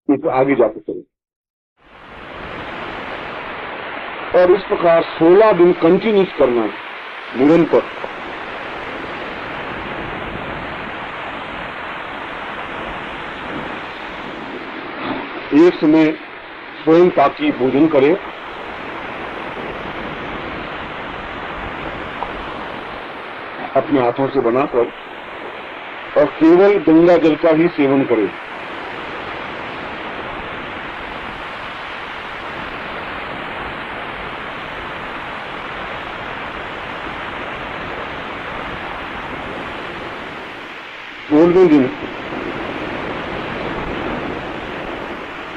तो आगे जाकर करें। और इस प्रकार 16 दिन कंटिन्यूस करना है, निरंतर। एक समय स्वयं ताकि भोजन करे, अपने हाथों से बनाकर, और केवल गंगा जल का ही सेवन करे। सोलहवें दिन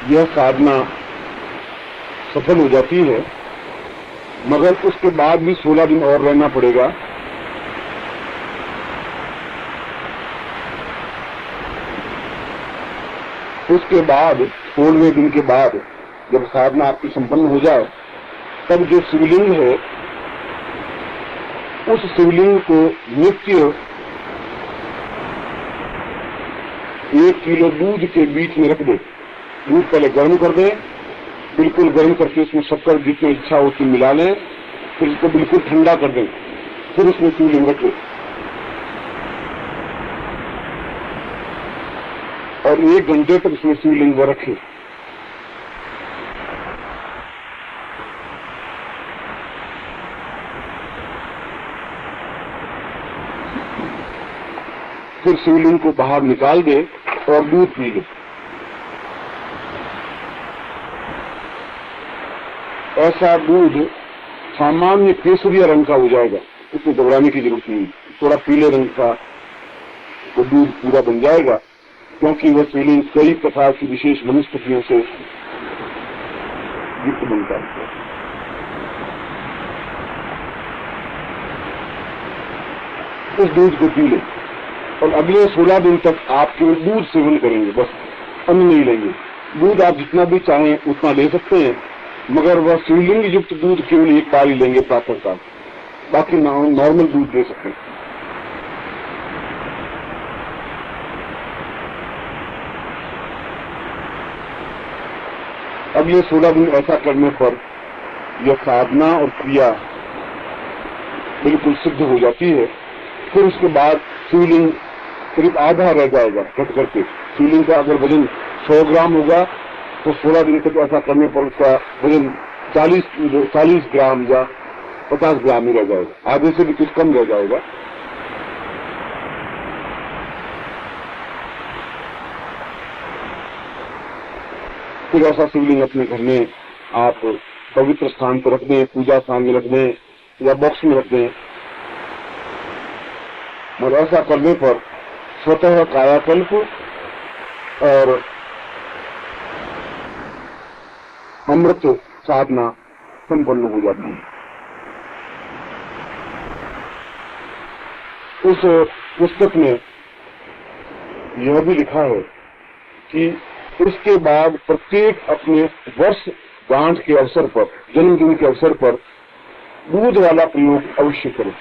यह साधना सफल हो जाती है, मगर उसके बाद भी 16 दिन और रहना पड़ेगा। उसके बाद 16वें दिन के बाद जब साधना आपकी संपन्न हो जाए, तब जो शिवलिंग है उस शिवलिंग को नित्य 1 किलो दूध के बीच में रख दे। दूध पहले गर्म कर दें, बिल्कुल गर्म करके उसमें शक्कर जितनी इच्छा होती मिला लें, फिर उसको बिल्कुल ठंडा कर दें, फिर उसमें शिवलिंग रख दें और 1 घंटे तक उसमें शिवलिंग रखें। फिर शिवलिंग को बाहर निकाल दे और दूध पी ले। ऐसा दूध सामान्य केसरिया रंग का हो जाएगा, उसमें घबराने की जरूरत नहीं। थोड़ा पीले रंग का वो दूध पूरा बन जाएगा, क्योंकि वह शिवलिंग कई प्रकार की विशेष वनस्पतियों से युक्त बनता है। उस दूध को पी ले और अगले 16 दिन तक आप केवल दूध सेवन करेंगे, बस अन्न नहीं लेंगे। दूध आप जितना भी चाहें उतना ले सकते हैं, मगर वह शिवलिंग युक्त दूध केवल एक बार ही लेंगे प्रातःकाल, बाकी नॉर्मल दूध ले सकते हैं। अगले 16 दिन ऐसा करने पर यह साधना और क्रिया बिल्कुल सिद्ध हो जाती है। फिर उसके बाद शिवलिंग करीब आधा रह जाएगा घट करके। शिवलिंग का अगर वजन 100 ग्राम होगा तो 16 दिन तक ऐसा करने पर उसका वजन 40 ग्राम या 50 ग्राम ही रह जाएगा, आधे से भी कुछ कम रह जाएगा। फिर ऐसा शिवलिंग अपने घर में आप पवित्र स्थान पर रख दें, पूजा स्थान में रख दें या बॉक्स में रख दें। और ऐसा करने पर स्वतः कायाकल्प और अमृत साधना संपन्न हो जाती है। उस पुस्तक में यह भी लिखा है कि इसके बाद प्रत्येक अपने वर्ष गांठ के अवसर पर, जन्मदिन के अवसर पर दूध वाला प्रयोग अवश्य करें।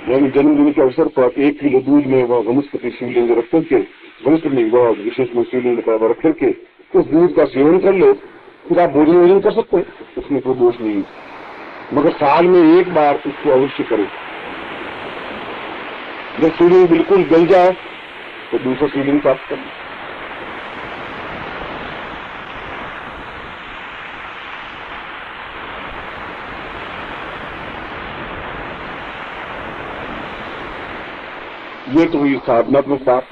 यानी जन्मदिन के अवसर पर 1 किलो दूध में वह वनस्पति शिवलिंग रख करके, वनस्पति वह विशेष में शिवलिंग रख करके उस दूध का सेवन कर ले, फिर आप भोजन कर सकते हैं, उसमें कोई दोष नहीं। मगर साल में 1 बार उसको अवश्य करें। जब शिवलिंग बिल्कुल गल जाए तो दूसरा शिवलिंग प्राप्त करें। ये तो हुई साधनात्मक बात।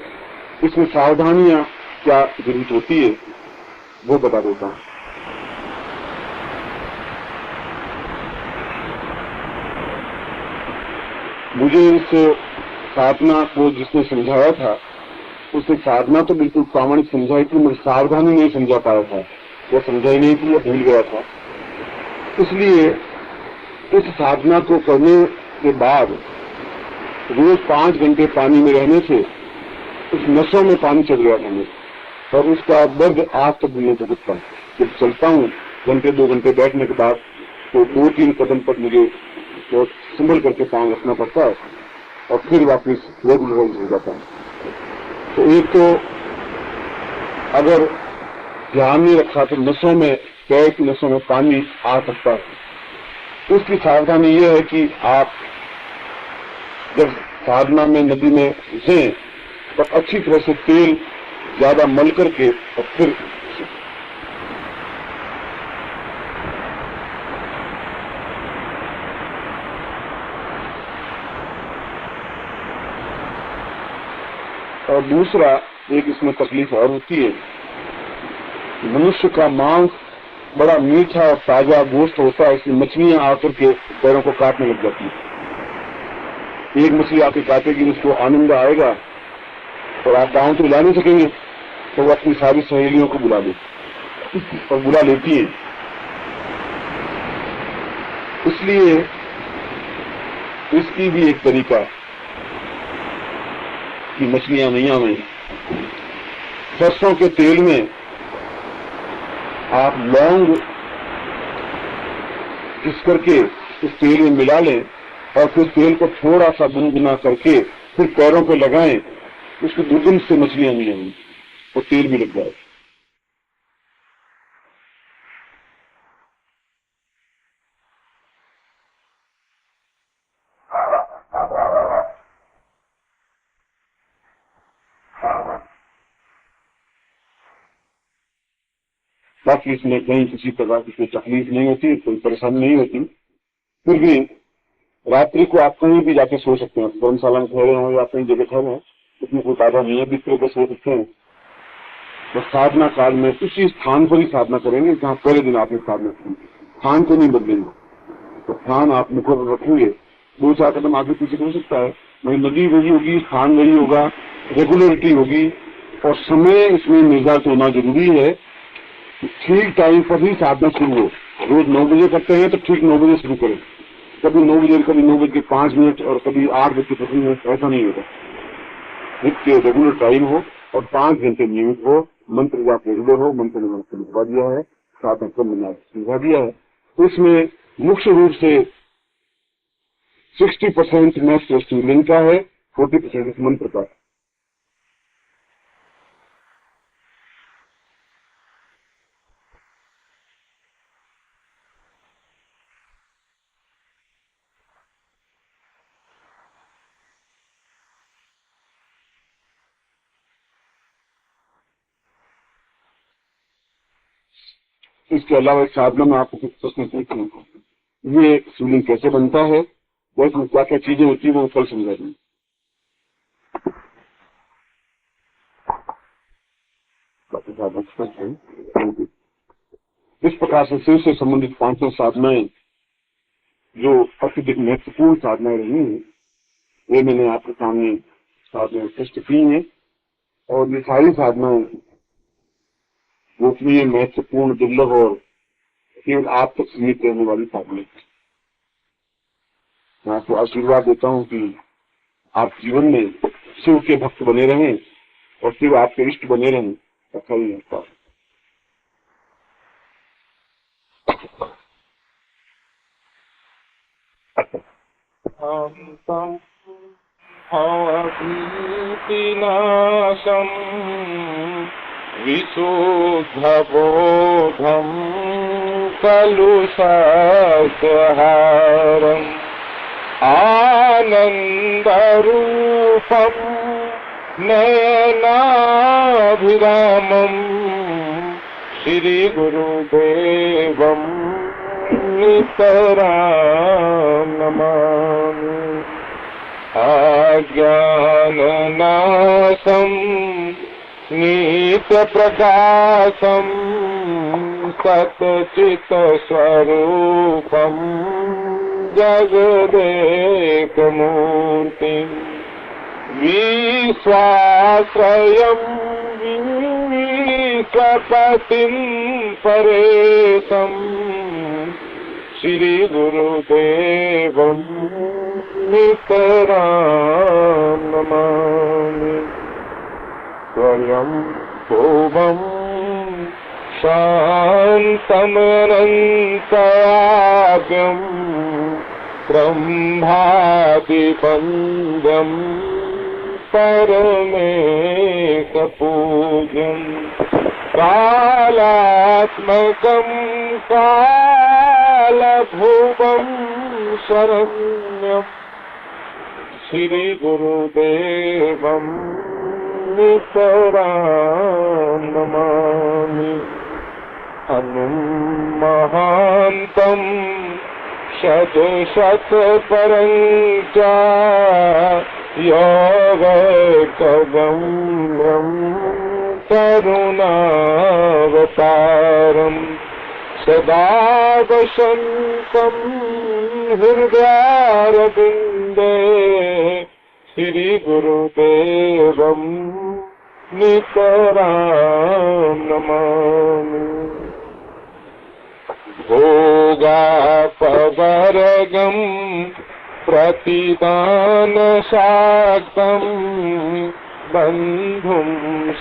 इसमें सावधानियां क्या जरूरत होती है वो बता देता हूं। मुझे इस साधना को जिसने समझाया था उसने साधना तो बिल्कुल प्रामाणिक समझाई थी, मगर सावधानी नहीं समझा पाया था, वो समझाई नहीं थी, वो भूल गया था। इसलिए इस साधना को करने के बाद रोज 5 घंटे पानी में रहने से उस नसों में पानी चल गया था मुझे, और उसका दर्द आज तक भी नहीं भुगतता। जब चलता हूँ 1-2 घंटे बैठने के बाद तो 2-3 कदम पर मुझे बहुत संभल करके पांव रखना पड़ता है, और फिर वापस रेगुलराइज हो जाता है। तो एक तो अगर ध्यान नहीं रखा तो नसों में, पैर की नसों में पानी आ सकता है। उसकी सावधानी यह है कि आप जब साधना में नदी में घुसें तो अच्छी तरह से तेल ज्यादा मल करके और फिर और दूसरा एक इसमें तकलीफ और होती है, मनुष्य का मांस बड़ा मीठा और ताजा गोश्त होता है, इसलिए मछलियां आकर के पैरों को काटने लग जाती है। एक मछली आके काटेगी, उसको आनंद आएगा और आप गांव तो बुला नहीं सकेंगे, तो वो अपनी सारी सहेलियों को बुला ले और बुला लेती है। इसलिए इसकी भी एक तरीका कि मछलियां नैया में सरसों के तेल में आप लौंग घिस करके उस तेल में मिला लें और फिर तेल को थोड़ा सा गुनगुना करके फिर पैरों पे लगाएं, उसकी दुर्गंध से मछलियां नहीं आएंगी और तेल भी लग जाए। बाकी इसमें कहीं किसी प्रकार की कोई तकलीफ नहीं होती, कोई परेशानी नहीं होती। फिर भी रात्रि को आप कहीं भी जाके सो सकते हैं, धर्मशाला में ठहरे हो या कहीं जगह ठहरे हैं, इसमें कोई बाधा नहीं है, बिस्तर पर सो सकते हैं। तो साधना काल में उसी स्थान पर ही साधना करेंगे जहाँ पहले दिन आपने साधना की, स्थान को नहीं बदलेंगे। तो स्थान आप मुख पर रखेंगे, 2-4 कदम आगे पीछे हो सकता है, वही नदी वही होगी, स्थान वही होगा, रेगुलरिटी होगी और समय इसमें निर्धारित होना जरूरी है। ठीक टाइम पर ही साधना शुरू हो। रोज 9 बजे करते हैं तो ठीक 9 बजे शुरू करें, कभी 9 बजे, कभी 9:05 और कभी 8:25, ऐसा नहीं होगा। एक रेगुलर टाइम हो और 5 घंटे नियमित हो, मंत्र जाप रेगुलर हो, मंत्र ने मंत्र लिखवा दिया है, साधना क्रम में लिखवा दिया है। तो इसमें मुख्य रूप से 60% मैथ स्टूडेंट का है, 40% इस मंत्र का। इसके अलावा इस साधना में आपको कुछ प्रश्न पूछना, ये शिवलिंग कैसे बनता है, वो इसमें क्या क्या चीजें होती है, वो कल समझा दें। इस प्रकार से शिव से संबंधित 500 साधनाएं जो अत्यधिक महत्वपूर्ण साधनाएं रही हैं, ये मैंने आपके सामने साधनाएं स्पष्ट की हैं। और ये सारी साधनाएं गोपनीय, महत्वपूर्ण, दुर्लभ और केवल आप तक सीमित रहने वाली साधनाएं। मैं आपको आशीर्वाद देता हूं कि आप जीवन में शिव के भक्त बने रहें और शिव आपके इष्ट बने रहें। ऐसा ही होता है। भीतिनाशम् विशुद्धबोधम् कलुषासहारम् आनन्दरूपम् नयनाभिरामम् श्रीगुरुदेवम् नितरां नमामि। अज्ञाननाशम् नित्यप्रकाशम् सच्चित्स्वरूपम् जगदेकमूर्तिम् विश्वाश्रयम् विश्वपतिम् परेशम् श्रीगुरुदेवम् नितरां नमामि। स्वयं भुवं शान्तमनन्ताद्यम् ब्रह्मादिवन्द्यम् परमेशपूज्यम् कालात्मकम् कालभुवम् शरण्यम् श्रीगुरुदेवम् नितरां नमामि महान्तम् शतशतपरं च योगैकगम्यं करुणावतारम् सदा वसन्तं हृदयारविन्दे श्रीगुरुदेवं नितरां नमामि भोगापवर्गम् प्रतिदानशाक्तम् बन्धुं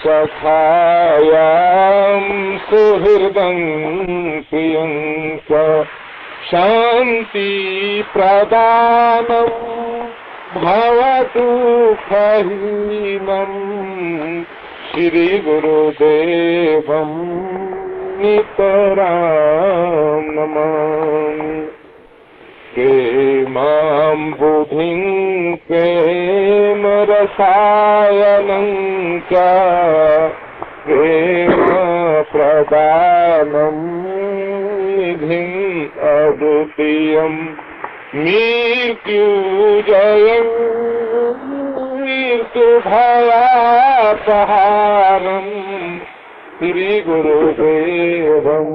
सखायां सुहृदं प्रियं च शान्तिप्रदानम् भवतु खहीनम् श्रीगुरुदेवम् नितरां नमामि प्रेमाम्बुधिं प्रेमरसायनं च प्रेमप्रदानं निधिम् अद्वितीयम् मृत्युजयं मृत्युभयापहारम् श्रीगुरुदेवं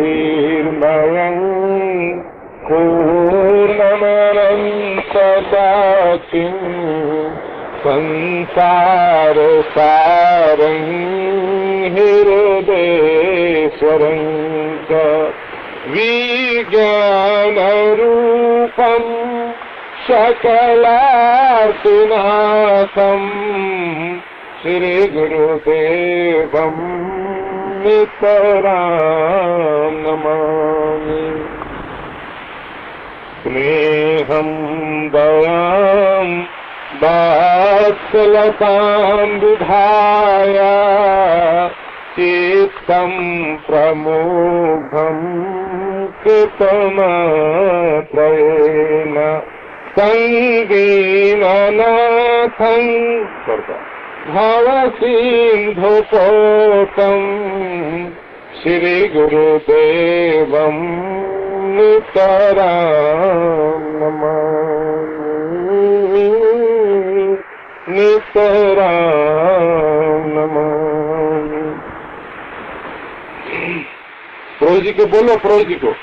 ज्योतिर्मयं पूर्णमनन्तदाकिं संसारसारं हृदेश्वरं च विज्ञानरूपम् सकलार्तिनाथम् श्रीगुरुदेवं नितरां नमामि स्नेहं दयां वात्सलतां विधाय चित्तं प्रमुखं कृतमात्रयेन सङ्गीननाथं भवसिन्धुपोतं श्रीगुरुदेवं नितरां नमामि नितरां नमामि। प्रभु जी को बोलो, प्रभु जी को।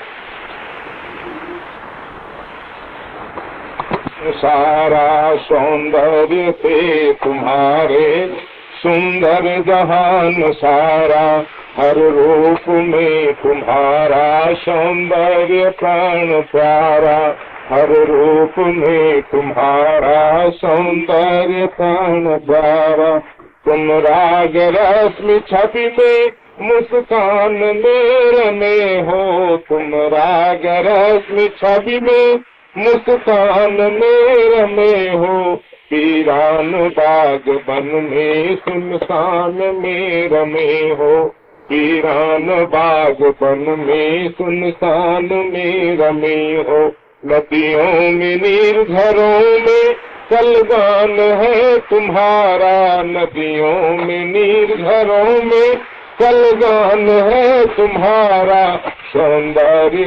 सारा सौंदर्य से तुम्हारे सुंदर जहान सारा, हर रूप में तुम्हारा सौंदर्य प्राण प्यारा, हर रूप में तुम्हारा सौंदर्य प्राण प्यारा। तुम राग रश्मि छवि में मुस्कान मेरे में हो, तुम राग रश्मि छवि में मुस्कान मेरे में हो। पीरान बाग बन में सुनसान मेरे में हो, पीरान बाग बन में सुनसान मेरे में हो। नदियों में निर्झरों में कलगान है तुम्हारा, नदियों में निर्झरों में कलगान है तुम्हारा। सौंदर्य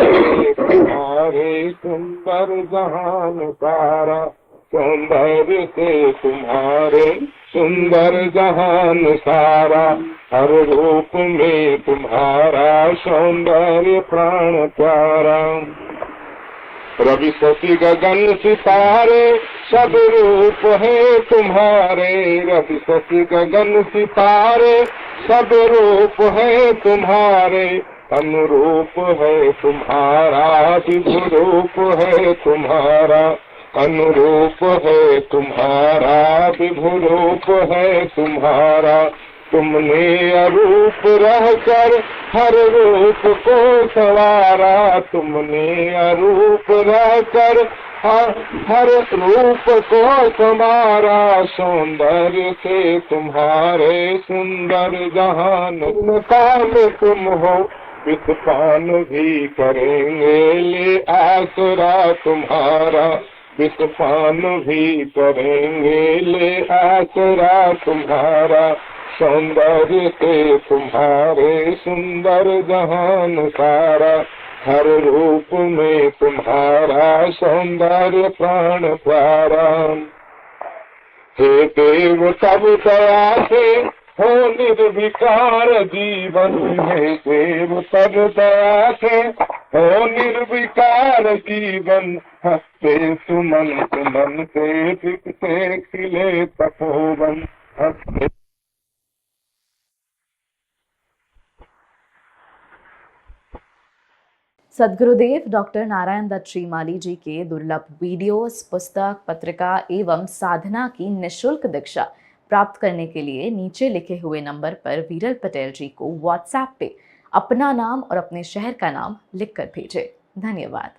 तुम्हारे सुंदर जहान सारा, सौंदर्य से तुम्हारे सुंदर जहान सारा। हर रूप में तुम्हारा सौंदर्य प्राण प्यारा। रवि शशि गगन सितारे सब रूप है तुम्हारे, रवि शशि गगन सितारे सब रूप है तुम्हारे। अनुरूप है तुम्हारा विभु रूप है तुम्हारा, अनुरूप है तुम्हारा विभु रूप है तुम्हारा। तुमने अरूप रहकर हर रूप को संवारा, तुमने अरूप रहकर हर रूप को संवारा, सौंदर्य से तुम्हारे सुंदर जहान में तुम हो, विषपान भी करेंगे ले आसरा तुम्हारा, विषपान भी करेंगे ले आसरा तुम्हारा, सौंदर्य से तुम्हारे सुंदर जहान सारा, हर रूप में तुम्हारा सौंदर्य प्राण प्यारा। हे देव सब दया से हो निर्विकार जीवन, हे देव सब दया से हो निर्विकार जीवन, हंसते सुमन सुमन से दिखते खिले तपोवन, हंसते। सद्गुरुदेव डॉक्टर नारायण दत्त श्रीमाली जी के दुर्लभ वीडियोस, पुस्तक, पत्रिका एवं साधना की निःशुल्क दीक्षा प्राप्त करने के लिए नीचे लिखे हुए नंबर पर वीरल पटेल जी को व्हाट्सएप पे अपना नाम और अपने शहर का नाम लिखकर भेजें। धन्यवाद।